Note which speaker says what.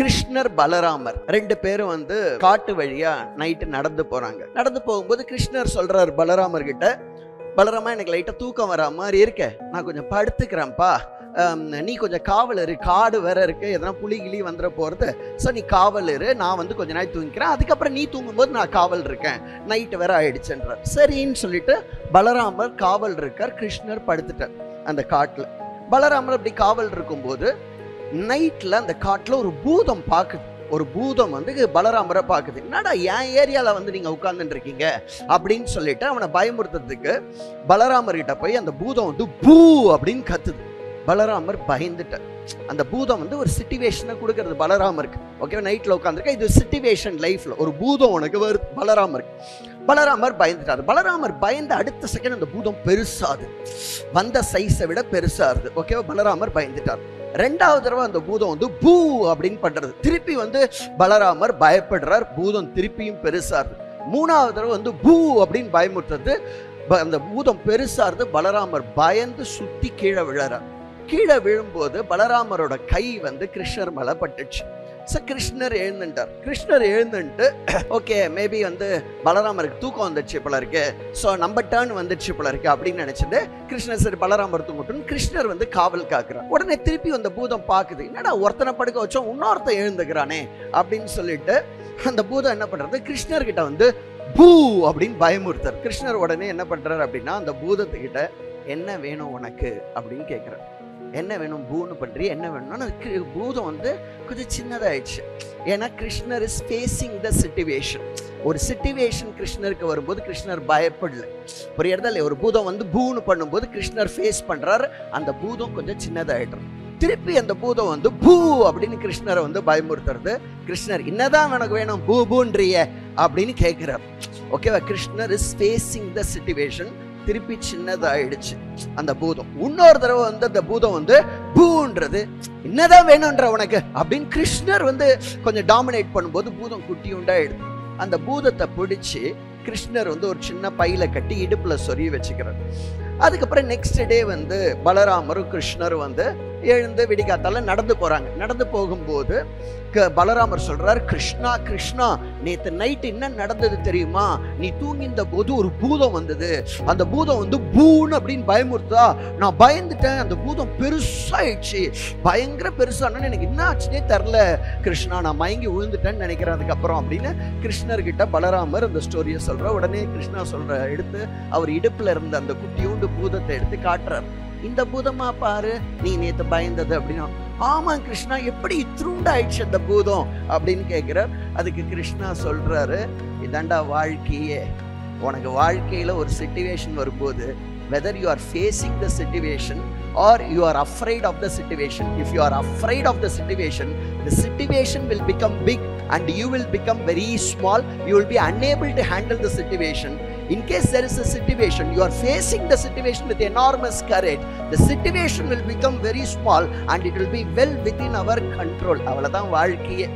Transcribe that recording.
Speaker 1: கிருஷ்ணர் பலராமர் ரெண்டு பேரும் காட்டு வழியா நைட்டு நடந்து போறாங்க. நடந்து போகும்போது கிருஷ்ணர் சொல்றாரு பலராமர் கிட்ட, பலராமா எனக்கு லைட்டா தூக்கம் வரா மாதிரி இருக்க, நான் கொஞ்சம் படுத்துக்கிறேன்ப்பா, நீ கொஞ்சம் காவல் இரு, காடு வேற இருக்கு, எதனா புலி கிளி வந்துட போறது, ஸோ நீ காவல் இரு, நான் கொஞ்ச நாள் தூங்கிக்கிறேன், அதுக்கப்புறம் நீ தூங்கும்போது நான் காவல் இருக்கேன், நைட்டு வேற ஆயிடுச்சுன்றார். சரின்னு சொல்லிட்டு பலராமர் காவல் இருக்கார், கிருஷ்ணர் படுத்துட்டார் அந்த காட்டுல. பலராமர் அப்படி காவல் இருக்கும்போது நைட்ல அந்த காட்டுல ஒரு பூதம் பாக்குது. ஒரு பூதம் பலராமரை பாக்குது. என்னடா என் ஏரியால நீங்க உட்கார்ந்துட்டு இருக்கீங்க அப்படின்னு சொல்லிட்டு அவனை பயமுறுத்துறதுக்கு பலராமர் கிட்ட போய் அந்த பூதம் பூ அப்படின்னு கத்துது. பலராமர் பயந்துட்டார். அந்த பூதம் ஒரு சிச்சுவேஷனை கொடுக்கறது பலராமருக்கு. ஓகே, நைட்ல உட்காந்துருக்க, இது சிச்சுவேஷன், லைஃப்ல ஒரு பூதம் உனக்கு வருது பலராமருக்கு. பலராமர் பயந்துட்டார். பலராமர் பயந்து அடுத்த செகண்ட் அந்த பூதம் பெருசாது, வந்த சைஸை விட பெருசாருது. ஓகேவா, பலராமர் பயந்துட்டார். ரெண்டாவது தடவை அந்த பூதம் பூ அப்படின்னு பண்றது. திருப்பி பலராமர் பயப்படுறார், பூதம் திருப்பியும் பெருசாருது. மூணாவது தடவை பூ அப்படின்னு பயமுறுத்துறது, அந்த பூதம் பெருசாருது. பலராமர் பயந்து சுத்தி கீழே விழறார். கீழே விழும்போது பலராமரோட கை கிருஷ்ணர் மேல பட்டுச்சு. கிருஷ்ணர் எழுந்துட்டார். கிருஷ்ணர் எழுந்துட்டு ஓகே, மேபி பலராமருக்கு தூக்கம் வந்துடுச்சு போல இருக்கு, ஸோ நம்ம டர்ன் வந்துடுச்சு போல இருக்கு அப்படின்னு நினைச்சது கிருஷ்ணர். சரி, பலராமர் தூங்கட்டும், கிருஷ்ணர் காவல் காக்குறார். உடனே திருப்பி பூதம் பாக்குது, என்னடா ஒருத்தனை படுக்க வச்சோம் இன்னொருத்த எழுந்துக்கிறானே அப்படின்னு சொல்லிட்டு அந்த பூதம் என்ன பண்றது, கிருஷ்ணர் கிட்ட பூ அப்படின்னு பயமுறுத்தார். கிருஷ்ணர் உடனே என்ன பண்றாரு அப்படின்னா, அந்த பூதத்துக்கிட்ட என்ன வேணும் உனக்கு அப்படின்னு கேட்கிறார். என்ன வேணும், பூன்னு பண்றீ, என்ன வேணும்னா பூதம் கொஞ்சம் சின்னதாயிடுச்சு. ஏன்னா கிருஷ்ணர் இஸ் ஃபேசிங் த சிச்சுவேஷன். ஒரு சிச்சுவேஷன் கிருஷ்ணருக்கு வரும்போது கிருஷ்ணர் பயப்படல. ஒரு இடத்துல ஒரு பூதம் பூன்னு பண்ணும்போது கிருஷ்ணர் ஃபேஸ் பண்றாரு, அந்த பூதம் கொஞ்சம் சின்னதாயிடுறது. திருப்பி அந்த பூதம் பூ அப்படின்னு கிருஷ்ணரை பயமுறுத்துறது. கிருஷ்ணர் என்னதான் எனக்கு வேணும், பூ பூன்றிய அப்படின்னு கேட்கிறார். ஓகேவா, கிருஷ்ணர் இஸ் ஃபேசிங் த சிச்சுவேஷன். திருப்பி சின்னதாயிடுச்சு அந்த பூதம். இன்னொரு தடவை அந்த பூதம் பூன்றது, என்னதான் வேணும்ன்ற உனக்கு அப்படின்னு கிருஷ்ணர் கொஞ்சம் டாமினேட் பண்ணும்போது பூதம் குட்டி உண்டாயிடுது. அந்த பூதத்தை பிடிச்சி கிருஷ்ணர் ஒரு சின்ன பையில கட்டி இடுப்புல சொருகி வச்சுக்கிறார். அதுக்கப்புறம் நெக்ஸ்ட் டே பலராமரும் கிருஷ்ணரும் எழுந்து விடிகாத்தால நடந்து போறாங்க. நடந்து போகும்போது பலராமர் சொல்றாரு, கிருஷ்ணா கிருஷ்ணா, நேத்து நைட் என்ன நடந்தது தெரியுமா, நீ தூங்கிந்த போது ஒரு பூதம் வந்தது, அந்த பூதம் பூன்னு அப்படின்னு பயமுறுத்தா, நான் பயந்துட்டேன், அந்த பூதம் பெருசாயிடுச்சு, பயங்கர பெருசானு எனக்கு என்ன ஆச்சுன்னே தெரில கிருஷ்ணா, நான் மயங்கி விழுந்துட்டேன்னு நினைக்கிறேன் அதுக்கப்புறம் அப்படின்னு கிருஷ்ணர்கிட்ட பலராமர் அந்த ஸ்டோரியை சொல்ற. உடனே கிருஷ்ணா சொல்ற எடுத்து அவர் இடுப்புல இருந்த அந்த குட்டியூண்டு பூதத்தை எடுத்து காட்டுறாரு. இந்த பூதமா பாரு நீ நேத்து பயந்தது அப்படின்னா. ஆமா கிருஷ்ணா, எப்படி இத்திருண்டாயிடுச்சு அந்த பூதம் அப்படின்னு கேட்கிறார். அதுக்கு கிருஷ்ணா சொல்றாரு, இதாண்டா வாழ்க்கையே. உனக்கு வாழ்க்கையில ஒரு சிச்சுவேஷன் வரும்போது, whether you are facing the situation or you are afraid of the situation, if you are afraid of the situation will become big and you will become very small. You will be unable to handle the situation. In case there is a situation, you are facing the situation with enormous courage, the situation will become very small and it will be well within our control. அவ்வளவுதான் வாழ்க்கையே.